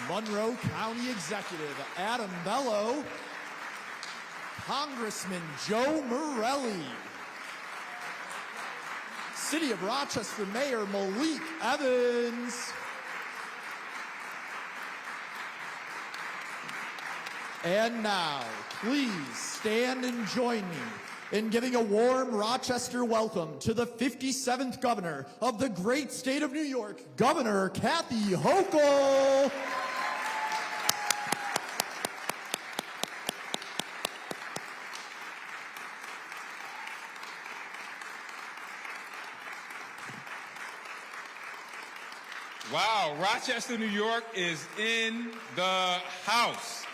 Monroe County Executive Adam Bello, Congressman Joe Morelli, City of Rochester Mayor Malik Evans, and now, please stand and join me in giving a warm Rochester welcome to the 57th Governor of the great state of New York, Governor Kathy Hochul. Wow, Rochester, New York is in the house.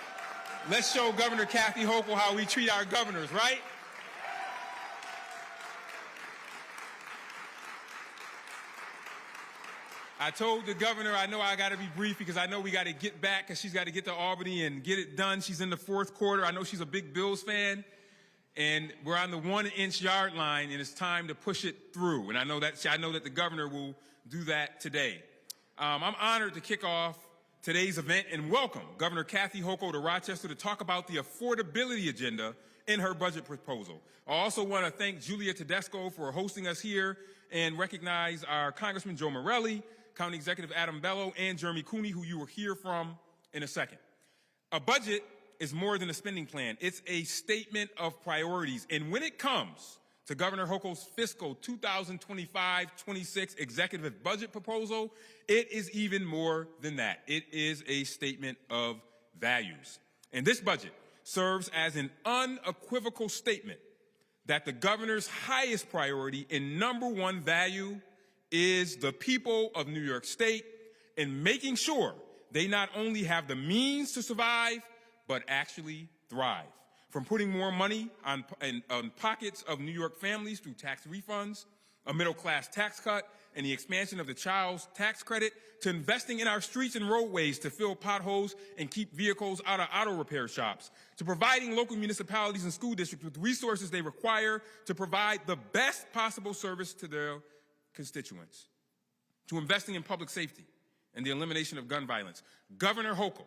Let's show Governor Kathy Hochul how we treat our governors, right? I told the governor I know I got to be brief because I know we got to get back because she's got to get to Albany and get it done. She's in the fourth quarter. I know she's a big Bills fan. And we're on the 1-inch yard line, and it's time to push it through. And I know that the governor will do that today. I'm honored to kick off today's event and welcome Governor Kathy Hochul to Rochester to talk about the affordability agenda in her budget proposal. I also want to thank Julia Tedesco for hosting us here and recognize our Congressman Joe Morelli, County Executive Adam Bello, and Jeremy Cooney, who you will hear from in a second. A budget is more than a spending plan. It's a statement of priorities. And when it comes to Governor Hochul's fiscal 2025-26 executive budget proposal, it is even more than that. It is a statement of values. And this budget serves as an unequivocal statement that the governor's highest priority and number one value is the people of New York State and making sure they not only have the means to survive, but actually thrive. From putting more money on pockets of New York families through tax refunds, a middle-class tax cut, and the expansion of the child's tax credit, to investing in our streets and roadways to fill potholes and keep vehicles out of auto repair shops, to providing local municipalities and school districts with resources they require to provide the best possible service to their constituents, to investing in public safety and the elimination of gun violence. Governor Hochul,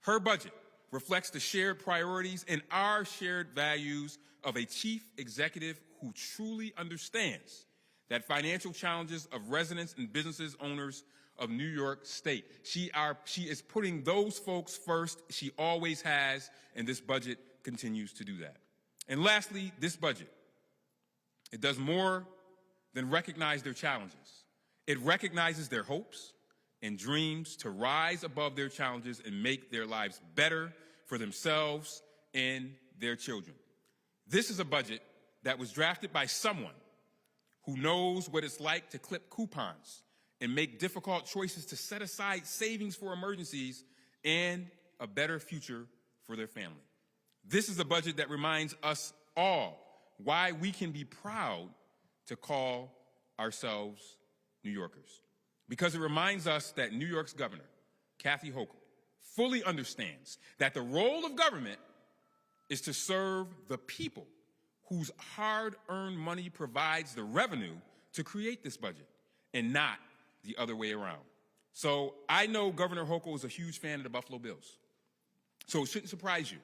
her budget reflects the shared priorities and our shared values of a chief executive who truly understands that financial challenges of residents and businesses owners of New York State. She is putting those folks first. She always has, and this budget continues to do that. And lastly, this budget, it does more than recognize their challenges. It recognizes their hopes and dreams to rise above their challenges and make their lives better for themselves and their children. This is a budget that was drafted by someone who knows what it's like to clip coupons and make difficult choices to set aside savings for emergencies and a better future for their family. This is a budget that reminds us all why we can be proud to call ourselves New Yorkers. Because it reminds us that New York's governor, Kathy Hochul, fully understands that the role of government is to serve the people whose hard-earned money provides the revenue to create this budget, and not the other way around. So I know Governor Hochul is a huge fan of the Buffalo Bills. So it shouldn't surprise you.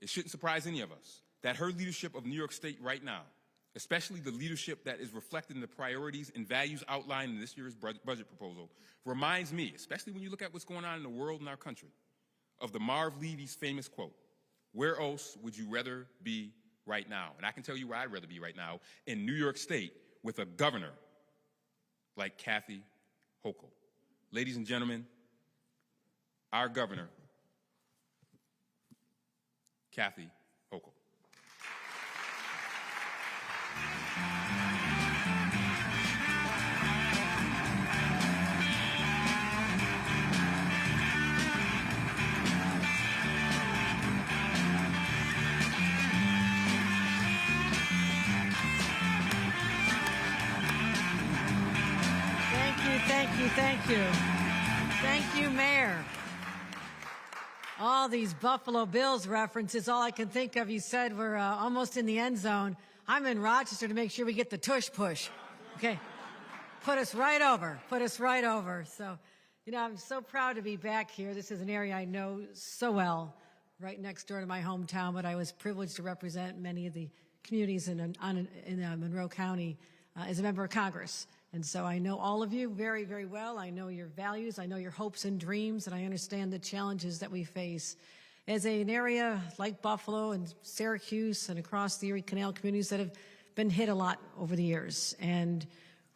It shouldn't surprise any of us that her leadership of New York State right now, especially the leadership that is reflected in the priorities and values outlined in this year's budget proposal, reminds me, especially when you look at what's going on in the world and our country, of the Marv Levy's famous quote, "Where else would you rather be right now?" And I can tell you where I'd rather be right now, in New York State with a governor like Kathy Hochul. Ladies and gentlemen, our governor, Kathy Hochul. Thank you. Thank you, Mayor. All these Buffalo Bills references, all I can think of, you said we're almost in the end zone. I'm in Rochester to make sure we get the tush push. Okay. Put us right over. So You know, I'm so proud to be back here. This is an area I know so well, right next door to my hometown, but I was privileged to represent many of the communities in Monroe County as a member of Congress. And so I know all of you very, very well. I know your values. I know your hopes and dreams, and I understand the challenges that we face. As an area like Buffalo and Syracuse and across the Erie Canal communities that have been hit a lot over the years. And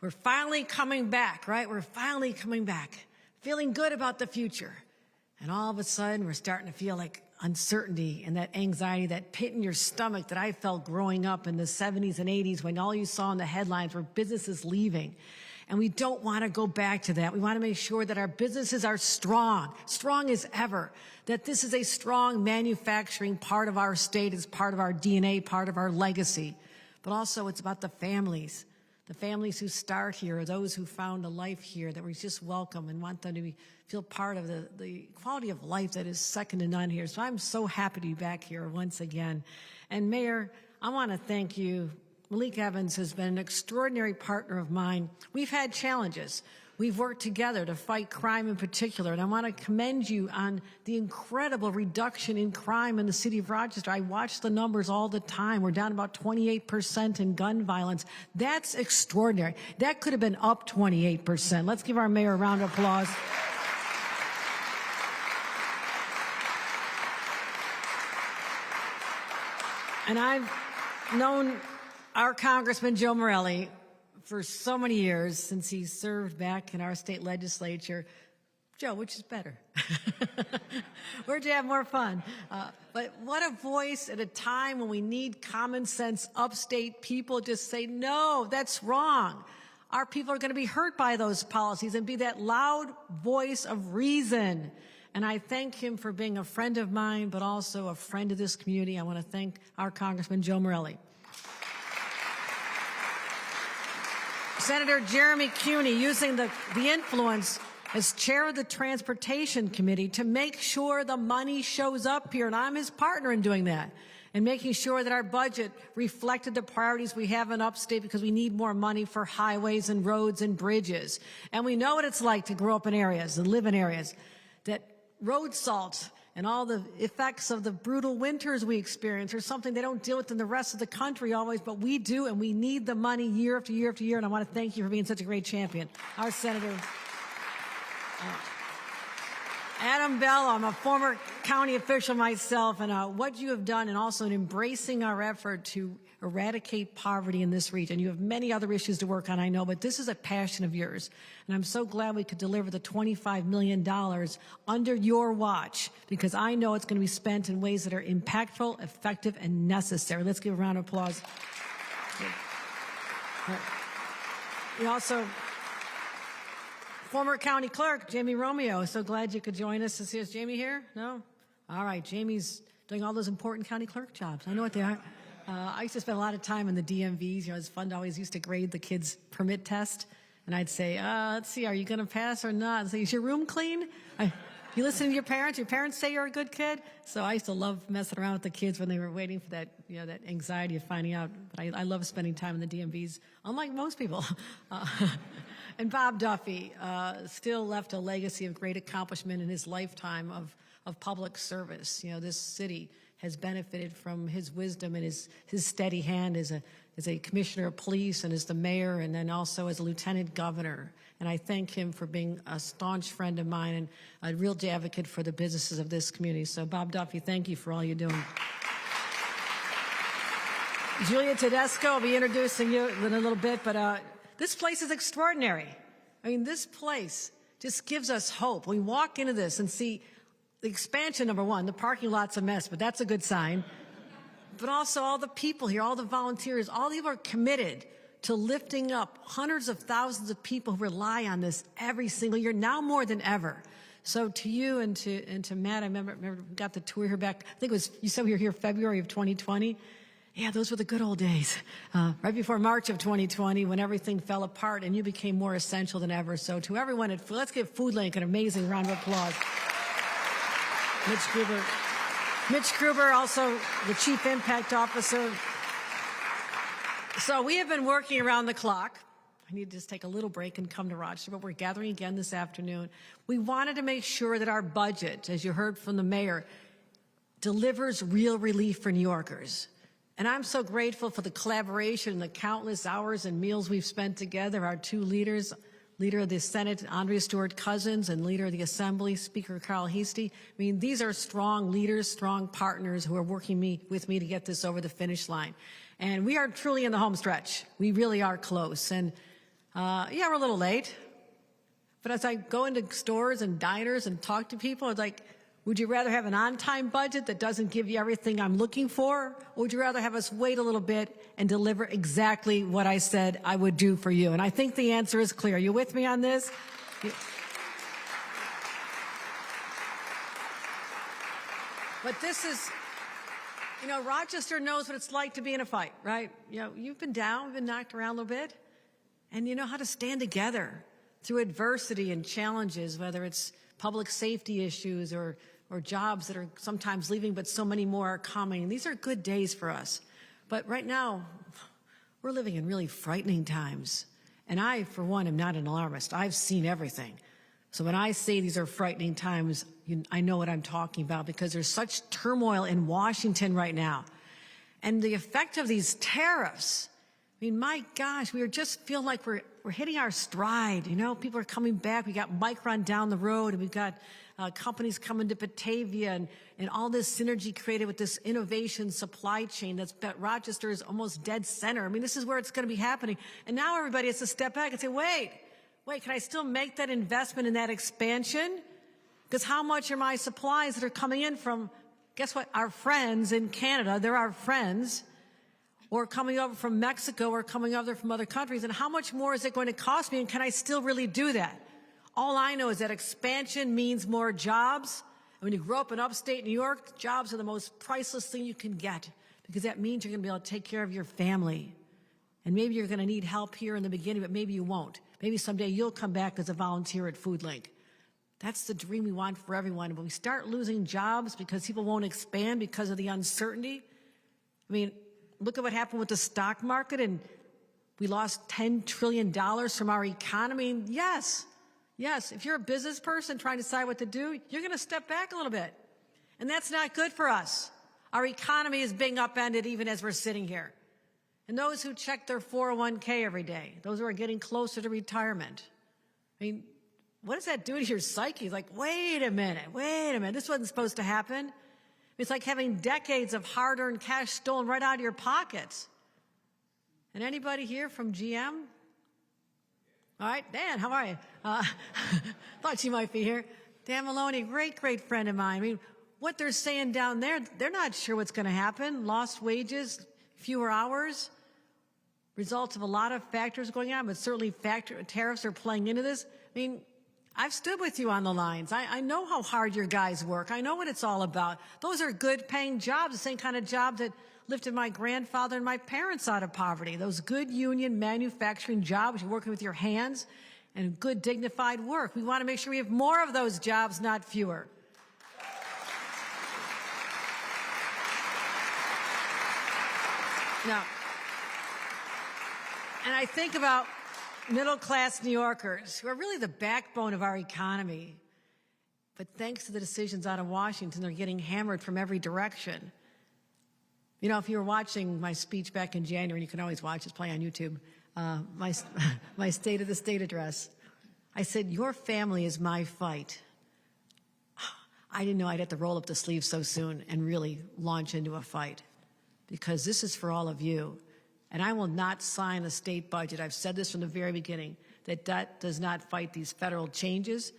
we're finally coming back, right? We're finally coming back, feeling good about the future. And all of a sudden, we're starting to feel like uncertainty and that anxiety, that pit in your stomach that I felt growing up in the 70s and 80s when all you saw in the headlines were businesses leaving. And we don't want to go back to that. We want to make sure that our businesses are strong, strong as ever, that this is a strong manufacturing part of our state, it's part of our DNA, part of our legacy. But also it's about the families who start here, or those who found a life here, that we just welcome and want them to feel part of the quality of life that is second to none here. So I'm so happy to be back here once again. And Mayor, I want to thank you. Malik Evans has been an extraordinary partner of mine. We've had challenges. We've worked together to fight crime in particular, and I want to commend you on the incredible reduction in crime in the city of Rochester. I watch the numbers all the time. We're down about 28% in gun violence. That's extraordinary. That could have been up 28%. Let's give our mayor a round of applause. And I've known our Congressman Joe Morelli for so many years, since he served back in our state legislature. Joe, which is better? Where'd you have more fun? But what a voice at a time when we need common sense upstate people just say, no, that's wrong. Our people are going to be hurt by those policies, and be that loud voice of reason. And I thank him for being a friend of mine, but also a friend of this community. I want to thank our Congressman Joe Morelli. Senator Jeremy Cuny, using the influence as chair of the Transportation Committee to make sure the money shows up here, and I'm his partner in doing that, and making sure that our budget reflected the priorities we have in upstate, because we need more money for highways and roads and bridges. And we know what it's like to grow up in areas and live in areas that road salt and all the effects of the brutal winters we experience are something they don't deal with in the rest of the country always, but we do, and we need the money year after year after year, and I want to thank you for being such a great champion. Our Senator Adam Bell, I'm a former county official myself, and what you have done, and also in embracing our effort to eradicate poverty in this region. You have many other issues to work on, I know, but this is a passion of yours. And I'm so glad we could deliver the $25 million under your watch, because I know it's going to be spent in ways that are impactful, effective, and necessary. Let's give a round of applause. We also, former county clerk, Jamie Romeo. So glad you could join us. Is Jamie here? No? All right. Jamie's doing all those important county clerk jobs. I know what they are. I used to spend a lot of time in the DMVs. You know, it's fun to always used to grade the kids' permit test. And I'd say, let's see, are you going to pass or not? And say, is your room clean? You listen to your parents? Your parents say you're a good kid? So I used to love messing around with the kids when they were waiting for that, you know, that anxiety of finding out. But I love spending time in the DMVs, unlike most people. And Bob Duffy still left a legacy of great accomplishment in his lifetime of public service. You know, this city has benefited from his wisdom and his steady hand as a commissioner of police and as the mayor, and then also as a lieutenant governor. And I thank him for being a staunch friend of mine and a real advocate for the businesses of this community. So Bob Duffy, thank you for all you're doing. Julia Tedesco, I'll be introducing you in a little bit, but this place is extraordinary. I mean, this place just gives us hope. We walk into this and see the expansion, number one. The parking lot's a mess, but that's a good sign. But also all the people here, all the volunteers, all of you are committed to lifting up hundreds of thousands of people who rely on this every single year, now more than ever. So to you and to Matt, I remember we got the tour here back. I think it was, you said we were here February of 2020. Yeah, those were the good old days, right before March of 2020, when everything fell apart and you became more essential than ever. So to everyone at let's give Food Link an amazing round of applause. Mitch Gruber, also the Chief Impact Officer. So we have been working around the clock. I need to just take a little break and come to Rochester, but we're gathering again this afternoon. We wanted to make sure that our budget, as you heard from the mayor, delivers real relief for New Yorkers. And I'm so grateful for the collaboration and the countless hours and meals we've spent together, our two leaders, Leader of the Senate, Andrea Stewart-Cousins, and Leader of the Assembly, Speaker Carl Heastie. I mean, these are strong leaders, strong partners who are working with me to get this over the finish line. And we are truly in the home stretch. We really are close. And yeah, we're a little late. But as I go into stores and diners and talk to people, it's like, would you rather have an on-time budget that doesn't give you everything I'm looking for? Or would you rather have us wait a little bit and deliver exactly what I said I would do for you? And I think the answer is clear. Are you with me on this? But this is, you know, Rochester knows what it's like to be in a fight, right? You know, you've been down, been knocked around a little bit, and you know how to stand together through adversity and challenges, whether it's public safety issues or jobs that are sometimes leaving, but so many more are coming. These are good days for us. But right now, we're living in really frightening times. And I, for one, am not an alarmist. I've seen everything. So when I say these are frightening times, I know what I'm talking about because there's such turmoil in Washington right now. And the effect of these tariffs, I mean, my gosh, we just feel like we're hitting our stride. You know, people are coming back. We got Micron down the road, and we've got companies coming to Batavia, and all this synergy created with this innovation supply chain that's Rochester is almost dead center. I mean, this is where it's going to be happening. And now everybody has to step back and say, wait, can I still make that investment in that expansion? Because how much are my supplies that are coming in from, guess what, our friends in Canada? They're our friends. Or coming over from Mexico or coming over from other countries, and how much more is it going to cost me, and can I still really do that? All I know is that expansion means more jobs. And when you grow up in upstate New York, jobs are the most priceless thing you can get because that means you're going to be able to take care of your family. And maybe you're going to need help here in the beginning, but maybe you won't. Maybe someday you'll come back as a volunteer at FoodLink. That's the dream we want for everyone. When we start losing jobs because people won't expand because of the uncertainty, I mean, look at what happened with the stock market, and we lost $10 trillion from our economy. Yes, if you're a business person trying to decide what to do, you're going to step back a little bit. And that's not good for us. Our economy is being upended even as we're sitting here. And those who check their 401k every day, those who are getting closer to retirement, I mean, what does that do to your psyche? Like, wait a minute, this wasn't supposed to happen. It's like having decades of hard-earned cash stolen right out of your pockets. And anybody here from GM? All right, Dan, how are you? Thought you might be here. Dan Maloney, great friend of mine. I mean, what they're saying down there, they're not sure what's going to happen. Lost wages, fewer hours, results of a lot of factors going on, but certainly tariffs are playing into this. I mean, I've stood with you on the lines. I know how hard your guys work. I know what it's all about. Those are good paying jobs, the same kind of job that lifted my grandfather and my parents out of poverty. Those good union manufacturing jobs, you're working with your hands, and good dignified work. We want to make sure we have more of those jobs, not fewer. Now, and I think about middle-class New Yorkers who are really the backbone of our economy. But thanks to the decisions out of Washington, they're getting hammered from every direction. You know, if you were watching my speech back in January, and you can always watch, it's playing on YouTube, my State of the State address, I said, your family is my fight. I didn't know I'd have to roll up the sleeves so soon and really launch into a fight because this is for all of you. And I will not sign a state budget. I've said this from the very beginning, that does not fight these federal changes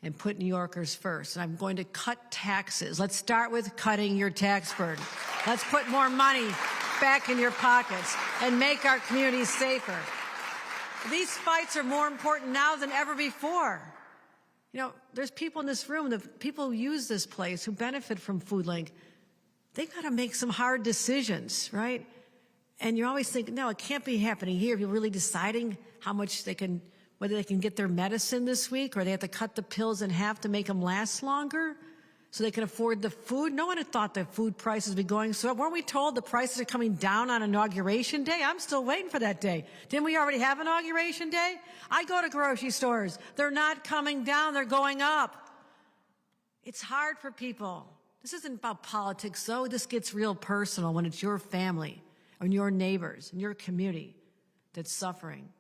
and put New Yorkers first. And I'm going to cut taxes. Let's start with cutting your tax burden. Let's put more money back in your pockets and make our communities safer. These fights are more important now than ever before. You know, there's people in this room, the people who use this place, who benefit from FoodLink. They got to make some hard decisions, right? And you always think, no, it can't be happening here. People really deciding how much they can, whether they can get their medicine this week or they have to cut the pills in half to make them last longer. so they can afford the food. No one had thought the food prices would be going so up. Weren't we told the prices are coming down on Inauguration Day? I'm still waiting for that day. Didn't we already have Inauguration Day? I go to grocery stores. They're not coming down. They're going up. It's hard for people. This isn't about politics, though. This gets real personal when it's your family and your neighbors and your community that's suffering.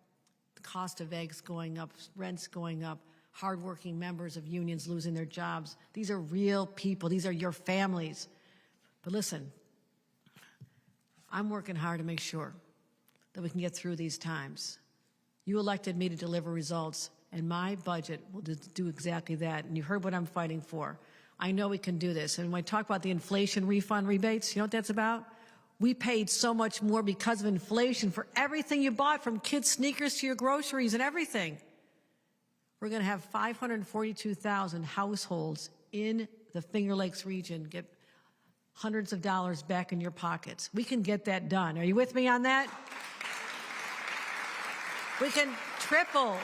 The cost of eggs going up, rents going up, hardworking members of unions losing their jobs. These are real people. These are your families. But listen, I'm working hard to make sure that we can get through these times. You elected me to deliver results, and my budget will do exactly that. And you heard what I'm fighting for. I know we can do this. And when I talk about the inflation refund rebates, you know what that's about? We paid so much more because of inflation for everything you bought, from kids' sneakers to your groceries and everything. We're going to have 542,000 households in the Finger Lakes region get hundreds of dollars back in your pockets. We can get that done. Are you with me on that? We can triple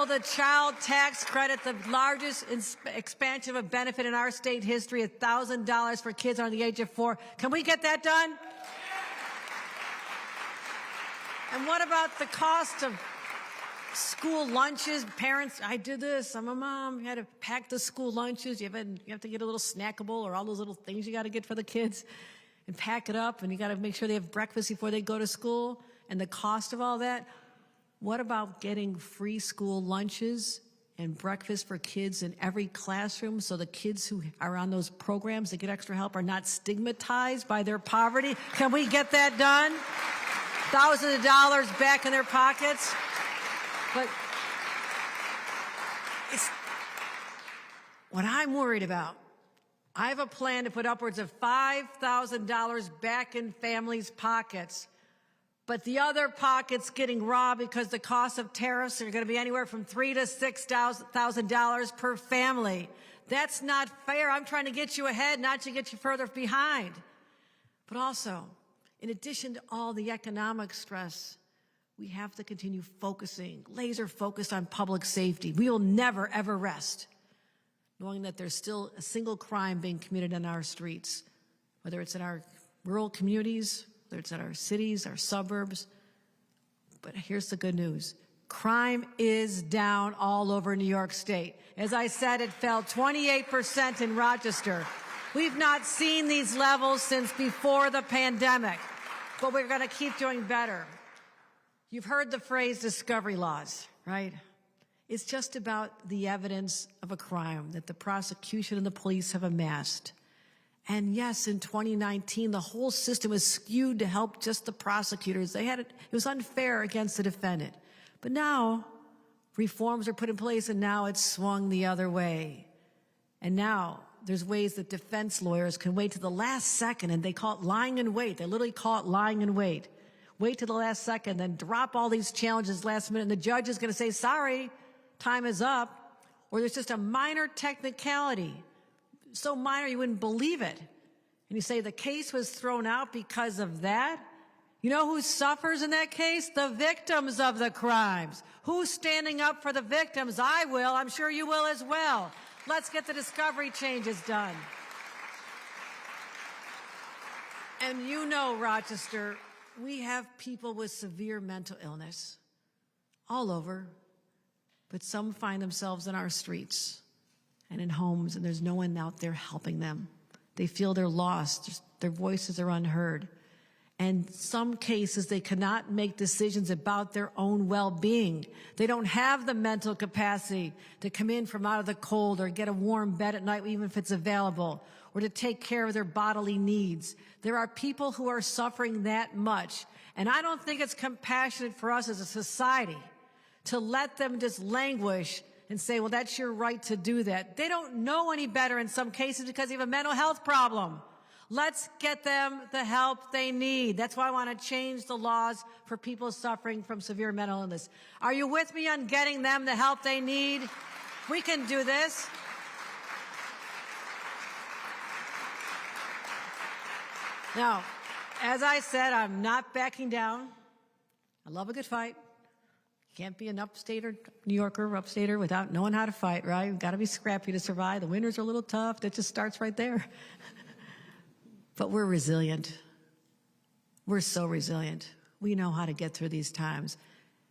the child tax credit, the largest expansion of a benefit in our state history, $1,000 for kids under the age of 4. Can we get that done? And what about the cost of school lunches? Parents, I did this. I'm a mom. You had to pack the school lunches. You have to get a little snackable or all those little things you got to get for the kids and pack it up, and you got to make sure they have breakfast before they go to school, and the cost of all that. What about getting free school lunches and breakfast for kids in every classroom so the kids who are on those programs that get extra help are not stigmatized by their poverty? Can we get that done? Thousands of dollars back in their pockets? But it's what I'm worried about. I have a plan to put upwards of $5,000 back in families' pockets, but the other pockets getting robbed because the cost of tariffs are going to be anywhere from $3,000 to $6,000 per family. That's not fair. I'm trying to get you ahead, not to get you further behind. But also, in addition to all the economic stress, we have to continue focusing, laser focused on public safety. We will never, ever rest, knowing that there's still a single crime being committed on our streets, whether it's in our rural communities, whether it's in our cities, our suburbs. But here's the good news. Crime is down all over New York State. As I said, it fell 28% in Rochester. We've not seen these levels since before the pandemic, but we're going to keep doing better. You've heard the phrase discovery laws, right? It's just about the evidence of a crime that the prosecution and the police have amassed. And yes, in 2019, the whole system was skewed to help just the prosecutors. It was unfair against the defendant. But now, reforms are put in place, and now it's swung the other way. And now, there's ways that defense lawyers can wait to the last second, and they call it lying in wait. They literally call it lying in wait. Wait to the last second, then drop all these challenges last minute, and the judge is going to say, sorry, time is up. Or there's just a minor technicality, so minor you wouldn't believe it. And you say the case was thrown out because of that? You know who suffers in that case? The victims of the crimes. Who's standing up for the victims? I will. I'm sure you will as well. Let's get the discovery changes done. And you know, Rochester, we have people with severe mental illness all over, but some find themselves in our streets and in homes, and there's no one out there helping them. They feel they're lost. Their voices are unheard. And some cases, they cannot make decisions about their own well-being. They don't have the mental capacity to come in from out of the cold or get a warm bed at night, even if it's available, or to take care of their bodily needs. There are people who are suffering that much. And I don't think it's compassionate for us as a society to let them just languish and say, well, that's your right to do that. They don't know any better in some cases because they have a mental health problem. Let's get them the help they need. That's why I want to change the laws for people suffering from severe mental illness. Are you with me on getting them the help they need? We can do this. Now, as I said, I'm not backing down. I love a good fight. Can't be an upstater, New Yorker, upstater without knowing how to fight, right? You've got to be scrappy to survive. The winters are a little tough. That just starts right there. But we're resilient. We're so resilient. We know how to get through these times.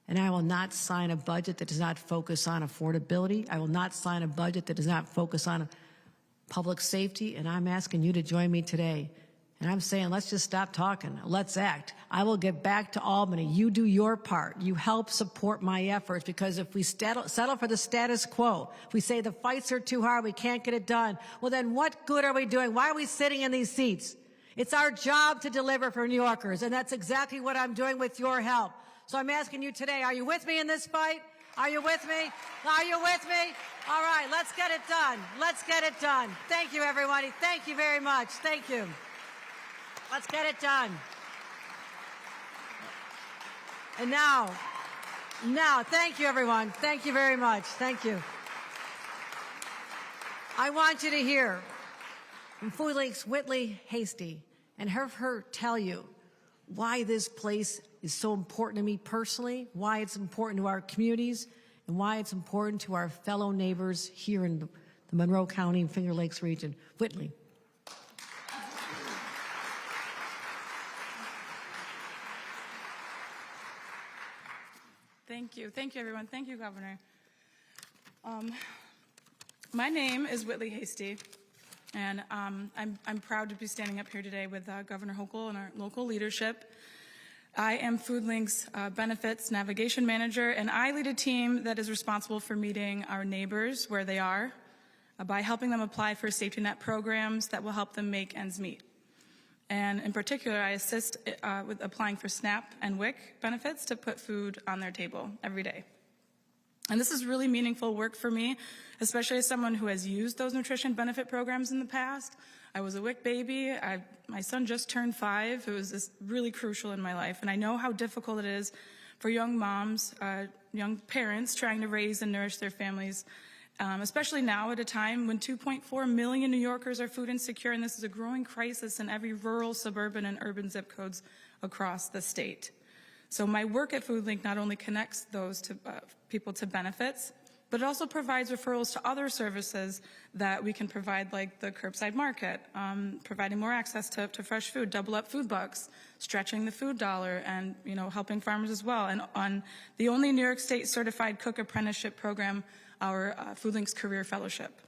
And I will not sign a budget that does not focus on affordability. I will not sign a budget that does not focus on public safety. And I'm asking you to join me today. And I'm saying, let's just stop talking. Let's act. I will get back to Albany. You do your part. You help support my efforts, because if we settle for the status quo, if we say the fights are too hard, we can't get it done, well, then what good are we doing? Why are we sitting in these seats? It's our job to deliver for New Yorkers, and that's exactly what I'm doing with your help. So I'm asking you today, are you with me in this fight? Are you with me? Are you with me? All right, let's get it done. Let's get it done. Thank you, everybody. Thank you very much. Thank you. Let's get it done. And now, thank you, everyone. Thank you very much. Thank you. I want you to hear from Food Link's Whitley Hasty and have her tell you why this place is so important to me personally, why it's important to our communities, and why it's important to our fellow neighbors here in the Monroe County and Finger Lakes region. Whitley. Thank you. Thank you, everyone. Thank you, Governor. My name is Whitley Hasty, and I'm proud to be standing up here today with Governor Hochul and our local leadership. I am Food Link's Benefits Navigation Manager, and I lead a team that is responsible for meeting our neighbors where they are by helping them apply for safety net programs that will help them make ends meet. And in particular, I assist with applying for SNAP and WIC benefits to put food on their table every day. And this is really meaningful work for me, especially as someone who has used those nutrition benefit programs in the past. I was a WIC baby. My son just turned 5. It was just really crucial in my life. And I know how difficult it is for young moms, young parents trying to raise and nourish their families, especially now at a time when 2.4 million New Yorkers are food insecure, and this is a growing crisis in every rural, suburban, and urban zip codes across the state. So my work at Food Link not only connects those people to benefits, but it also provides referrals to other services that we can provide, like the curbside market, providing more access to fresh food, double up food bucks, stretching the food dollar, and helping farmers as well. And on the only New York State certified cook apprenticeship program, our Food Link's Career Fellowship.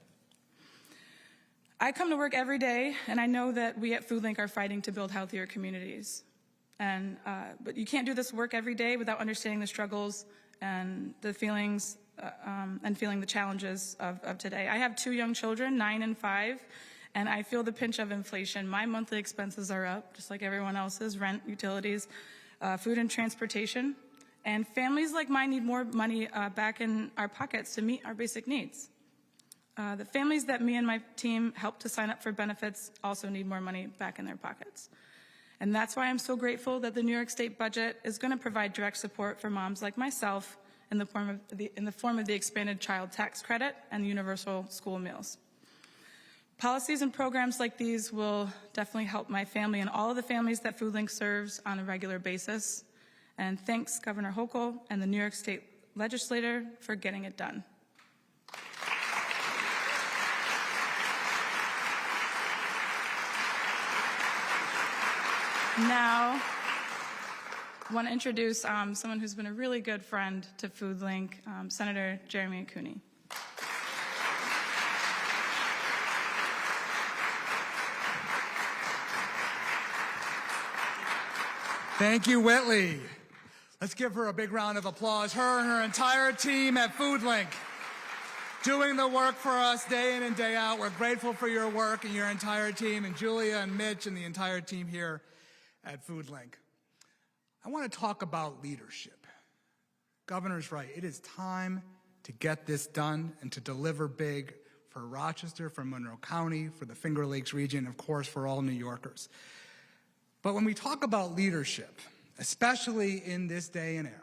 I come to work every day, and I know that we at Food Link are fighting to build healthier communities. But you can't do this work every day without understanding the struggles and the feelings and feeling the challenges of today. I have 2 young children, 9 and 5, and I feel the pinch of inflation. My monthly expenses are up, just like everyone else's: rent, utilities, food and transportation. And families like mine need more money back in our pockets to meet our basic needs. The families that me and my team helped to sign up for benefits also need more money back in their pockets. And that's why I'm so grateful that the New York State budget is going to provide direct support for moms like myself in the form of the expanded child tax credit and universal school meals. Policies and programs like these will definitely help my family and all of the families that Food Link serves on a regular basis. And thanks, Governor Hochul and the New York State Legislature for getting it done. Now, I want to introduce someone who's been a really good friend to Food Link, Senator Jeremy Cooney. Thank you, Whitley. Let's give her a big round of applause. Her and her entire team at Food Link, doing the work for us day in and day out. We're grateful for your work and your entire team, and Julia and Mitch and the entire team here at Food Link. I want to talk about leadership. Governor's right. It is time to get this done and to deliver big for Rochester, for Monroe County, for the Finger Lakes region, of course, for all New Yorkers. But when we talk about leadership, especially in this day and era,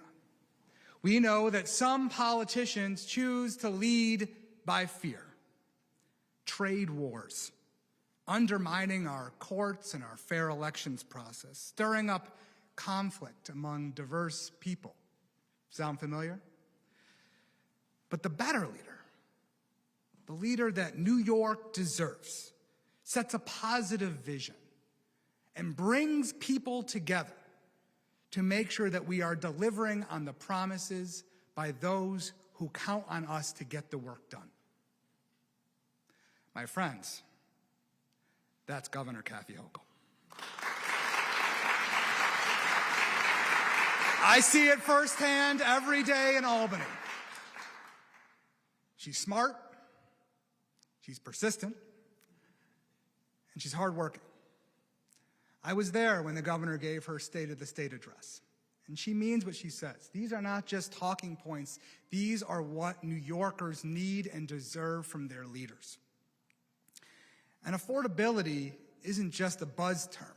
we know that some politicians choose to lead by fear. Trade wars, undermining our courts and our fair elections process, stirring up conflict among diverse people, Sound familiar? But the better leader, the leader that New York deserves, sets a positive vision and brings people together to make sure that we are delivering on the promises by those who count on us to get the work done. My friends, that's Governor Kathy Hochul. I see it firsthand every day in Albany. She's smart, she's persistent, and she's hardworking. I was there when the governor gave her State of the State address, and she means what she says. These are not just talking points. These are what New Yorkers need and deserve from their leaders. And affordability isn't just a buzz term.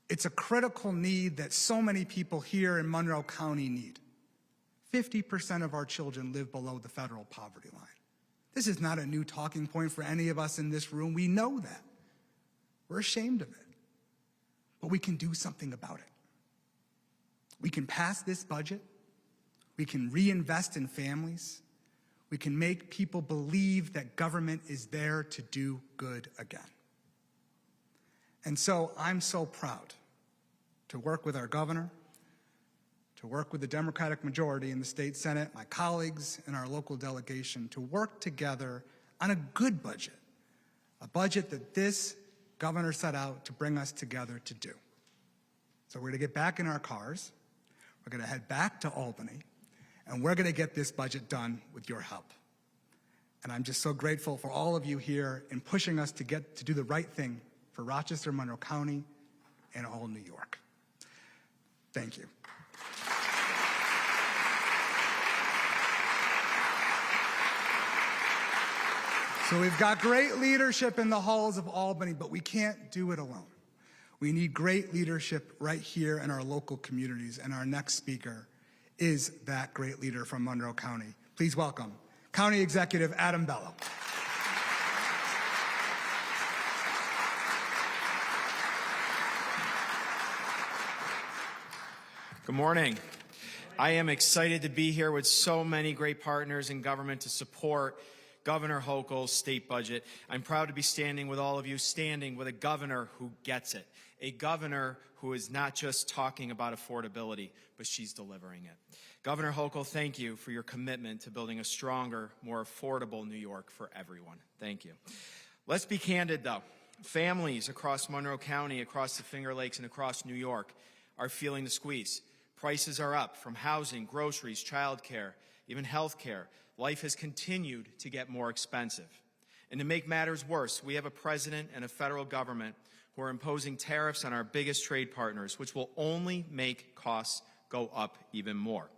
It's a critical need that so many people here in Monroe County need. 50% of our children live below the federal poverty line. This is not a new talking point for any of us in this room. We know that. We're ashamed of it. But we can do something about it. We can pass this budget. We can reinvest in families. We can make people believe that government is there to do good again. And so I'm so proud to work with our governor, to work with the Democratic majority in the state Senate, my colleagues and our local delegation, to work together on a good budget, a budget that this governor set out to bring us together to do. So we're going to get back in our cars, we're going to head back to Albany, and we're going to get this budget done with your help. And I'm just so grateful for all of you here in pushing us to do the right thing for Rochester, Monroe County, and all New York. Thank you. So we've got great leadership in the halls of Albany, but we can't do it alone. We need great leadership right here in our local communities, and our next speaker is that great leader from Monroe County. Please welcome County Executive Adam Bello. Good morning. I am excited to be here with so many great partners in government to support Governor Hochul's state budget. I'm proud to be standing with all of you, standing with a governor who gets it, a governor who is not just talking about affordability, but she's delivering it. Governor Hochul, thank you for your commitment to building a stronger, more affordable New York for everyone. Thank you. Let's be candid, though. Families across Monroe County, across the Finger Lakes, and across New York are feeling the squeeze. Prices are up from housing, groceries, childcare, even health care. Life has continued to get more expensive. And to make matters worse, we have a president and a federal government who are imposing tariffs on our biggest trade partners, which will only make costs go up even more,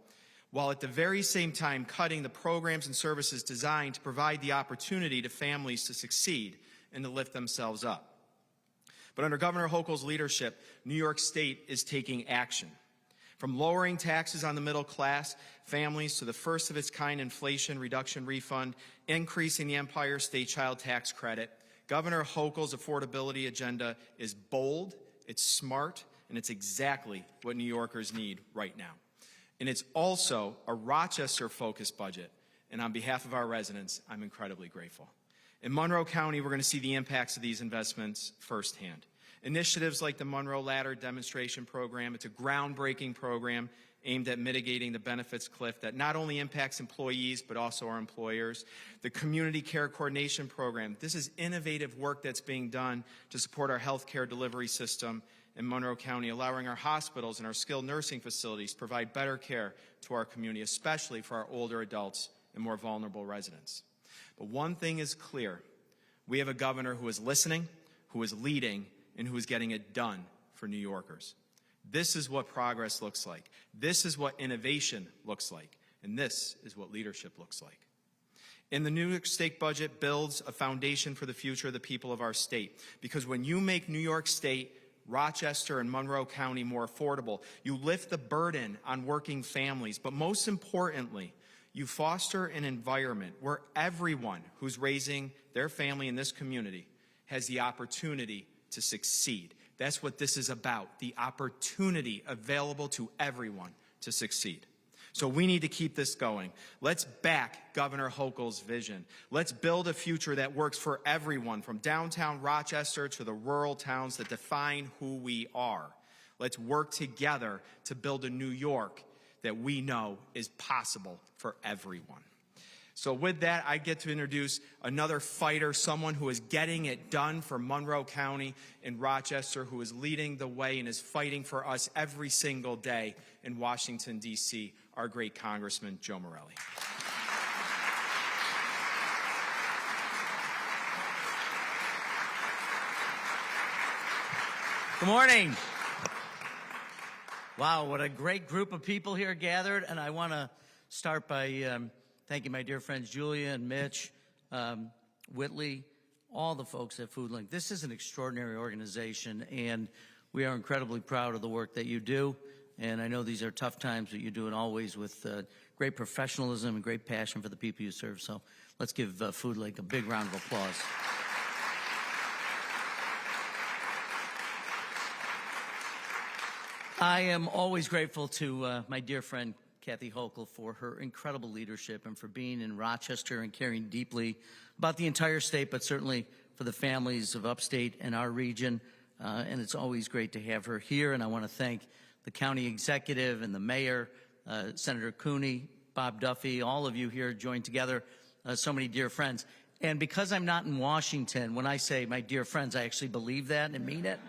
while at the very same time cutting the programs and services designed to provide the opportunity to families to succeed and to lift themselves up. But under Governor Hochul's leadership, New York State is taking action. From lowering taxes on the middle class families to the first of its kind inflation reduction refund, increasing the Empire State Child Tax Credit, Governor Hochul's affordability agenda is bold, it's smart, and it's exactly what New Yorkers need right now. And it's also a Rochester-focused budget, and on behalf of our residents, I'm incredibly grateful. In Monroe County, we're going to see the impacts of these investments firsthand. Initiatives like the Monroe Ladder Demonstration Program, it's a groundbreaking program aimed at mitigating the benefits cliff that not only impacts employees but also our employers. The Community Care Coordination Program, this is innovative work that's being done to support our health care delivery system in Monroe County, allowing our hospitals and our skilled nursing facilities to provide better care to our community, especially for our older adults and more vulnerable residents. But one thing is clear. We have a governor who is listening, who is leading, and who is getting it done for New Yorkers. This is what progress looks like. This is what innovation looks like. And this is what leadership looks like. And the New York State budget builds a foundation for the future of the people of our state. Because when you make New York State, Rochester, and Monroe County more affordable, you lift the burden on working families. But most importantly, you foster an environment where everyone who's raising their family in this community has the opportunity to succeed. That's what this is about, the opportunity available to everyone to succeed. So we need to keep this going. Let's back Governor Hochul's vision. Let's build a future that works for everyone, from downtown Rochester to the rural towns that define who we are. Let's work together to build a New York that we know is possible for everyone. So with that, I get to introduce another fighter, someone who is getting it done for Monroe County and Rochester, who is leading the way and is fighting for us every single day in Washington, D.C., our great Congressman Joe Morelli. Good morning. Wow, what a great group of people here gathered. And I want to start by thanking my dear friends Julia and Mitch, Whitley, all the folks at FoodLink. This is an extraordinary organization, and we are incredibly proud of the work that you do. And I know these are tough times, but you do it always with great professionalism and great passion for the people you serve. So let's give FoodLink a big round of applause. I am always grateful to my dear friend Kathy Hochul for her incredible leadership and for being in Rochester and caring deeply about the entire state, but certainly for the families of upstate and our region. And it's always great to have her here. And I want to thank the county executive and the mayor, Senator Cooney, Bob Duffy, all of you here joined together, so many dear friends. And because I'm not in Washington, when I say my dear friends, I actually believe that and mean it.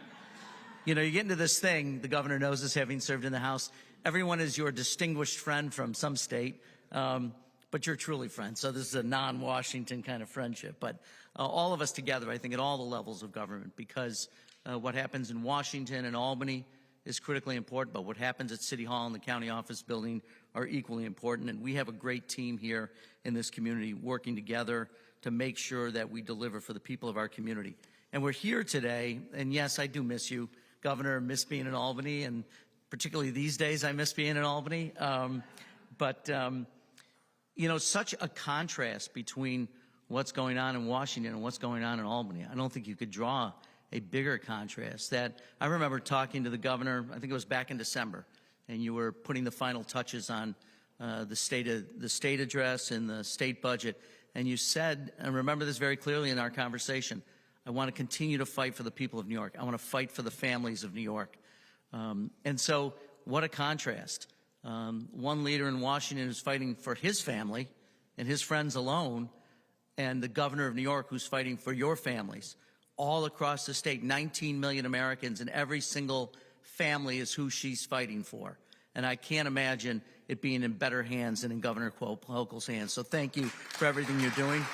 You know, you get into this thing, the governor knows this, having served in the House. Everyone is your distinguished friend from some state, but you're truly friends. So this is a non-Washington kind of friendship. But all of us together, I think, at all the levels of government, because what happens in Washington and Albany is critically important, but what happens at City Hall and the county office building are equally important. And we have a great team here in this community working together to make sure that we deliver for the people of our community. And we're here today, and yes, I do miss you, Governor, miss being in Albany, and particularly these days I miss being in Albany. You know, such a contrast between what's going on in Washington and what's going on in Albany. I don't think you could draw a bigger contrast. That I remember talking to the governor, I think it was back in December, and you were putting the final touches on the state address and the state budget. And you said, and remember this very clearly in our conversation, I want to continue to fight for the people of New York. I want to fight for the families of New York. And so what a contrast. One leader in Washington is fighting for his family and his friends alone, and the governor of New York who's fighting for your families all across the state. 19 million Americans, and every single family is who she's fighting for. And I can't imagine it being in better hands than in Governor Hochul's hands. So thank you for everything you're doing.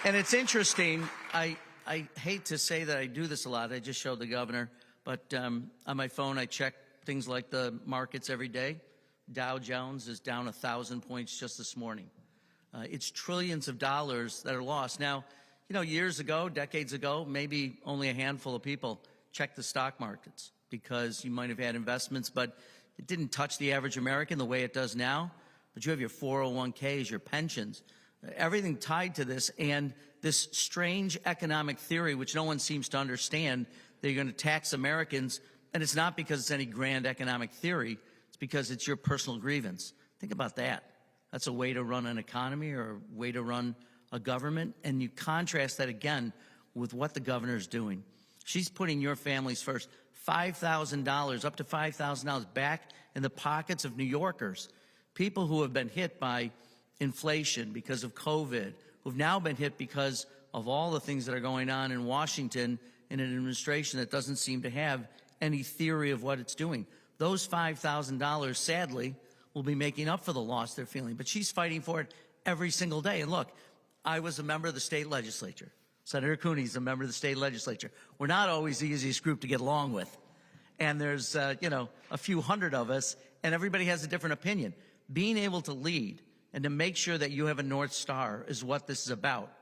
And it's interesting, I hate to say that I do this a lot. I just showed the governor. But on my phone, I check things like the markets every day. Dow Jones is down 1,000 points just this morning. It's trillions of dollars that are lost. Now, you know, years ago, decades ago, maybe only a handful of people checked the stock markets because you might have had investments, but it didn't touch the average American the way it does now. But you have your 401ks, your pensions, everything tied to this, and this strange economic theory, which no one seems to understand, that you're going to tax Americans, and it's not because it's any grand economic theory, it's because it's your personal grievance. Think about that. That's a way to run an economy or a way to run a government, and you contrast that again with what the governor is doing. She's putting your families first. $5,000, up to $5,000 back in the pockets of New Yorkers, people who have been hit by inflation because of COVID, who've now been hit because of all the things that are going on in Washington in an administration that doesn't seem to have any theory of what it's doing. Those $5,000, sadly, will be making up for the loss they're feeling. But she's fighting for it every single day. And look, I was a member of the state legislature. Senator Cooney's a member of the state legislature. We're not always the easiest group to get along with. And there's, you know, a few hundred of us, and everybody has a different opinion. Being able to lead and to make sure that you have a North Star is what this is about.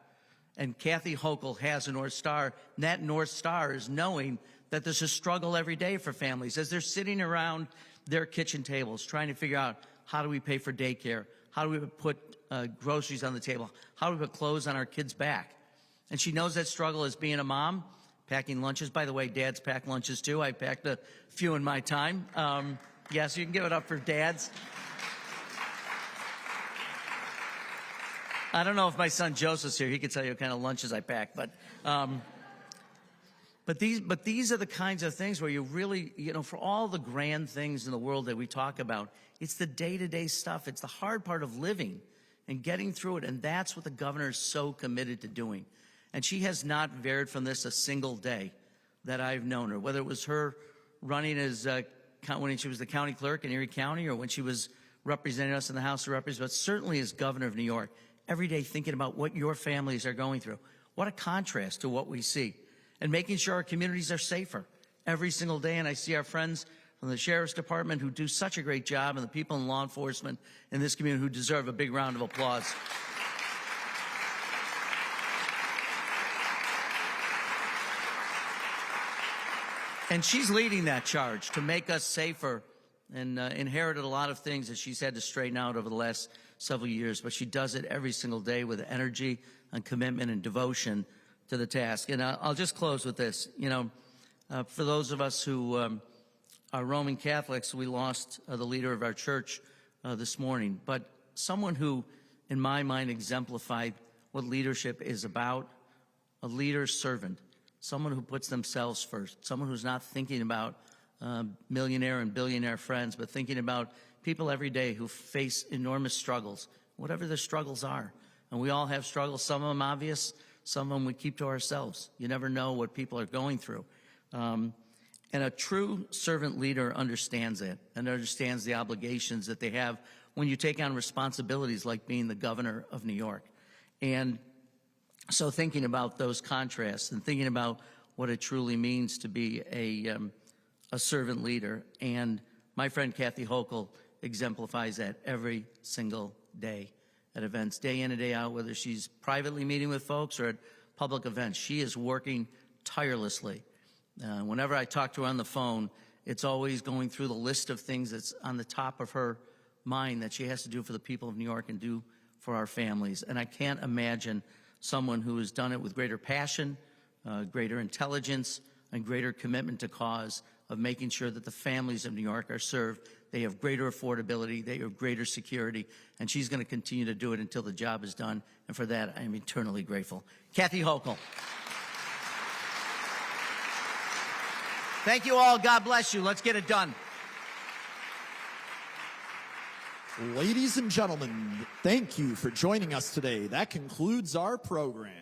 And Kathy Hochul has a North Star, and that North Star is knowing that there's a struggle every day for families as they're sitting around their kitchen tables trying to figure out, how do we pay for daycare? How do we put groceries on the table? How do we put clothes on our kids' back? And she knows that struggle as being a mom, packing lunches. By the way, dads pack lunches too. I packed a few in my time. Yes, you can give it up for dads. I don't know if my son Joseph's here. He could tell you what kind of lunches I pack, but these are the kinds of things where you really, for all the grand things in the world that we talk about, it's the day-to-day stuff. It's the hard part of living and getting through it, and that's what the governor is so committed to doing. And she has not varied from this a single day that I've known her, whether it was her running as when she was the county clerk in Erie County or when she was representing us in the House of Representatives, but certainly as governor of New York, every day thinking about what your families are going through. What a contrast to what we see. And making sure our communities are safer every single day. And I see our friends from the Sheriff's Department who do such a great job, and the people in law enforcement in this community who deserve a big round of applause. And she's leading that charge to make us safer, and inherited a lot of things that she's had to straighten out over the last several years, but she does it every single day with energy and commitment and devotion to the task. And I'll just close with this. For those of us who are Roman Catholics, we lost the leader of our church this morning, but someone who, in my mind, exemplified what leadership is about, a leader servant, someone who puts themselves first, someone who's not thinking about millionaire and billionaire friends, but thinking about people every day who face enormous struggles, whatever their struggles are. And we all have struggles, some of them obvious, some of them we keep to ourselves. You never know what people are going through. And a true servant leader understands it and understands the obligations that they have when you take on responsibilities like being the governor of New York. And so thinking about those contrasts and thinking about what it truly means to be a servant leader. And my friend Kathy Hochul exemplifies that every single day at events, day in and day out, whether she's privately meeting with folks or at public events. She is working tirelessly. Whenever I talk to her on the phone, it's always going through the list of things that's on the top of her mind that she has to do for the people of New York and do for our families. And I can't imagine someone who has done it with greater passion, greater intelligence, and greater commitment to cause of making sure that the families of New York are served. They have greater affordability, they have greater security, and she's going to continue to do it until the job is done. And for that, I am eternally grateful. Kathy Hochul. Thank you all. God bless you. Let's get it done. Ladies and gentlemen, thank you for joining us today. That concludes our program.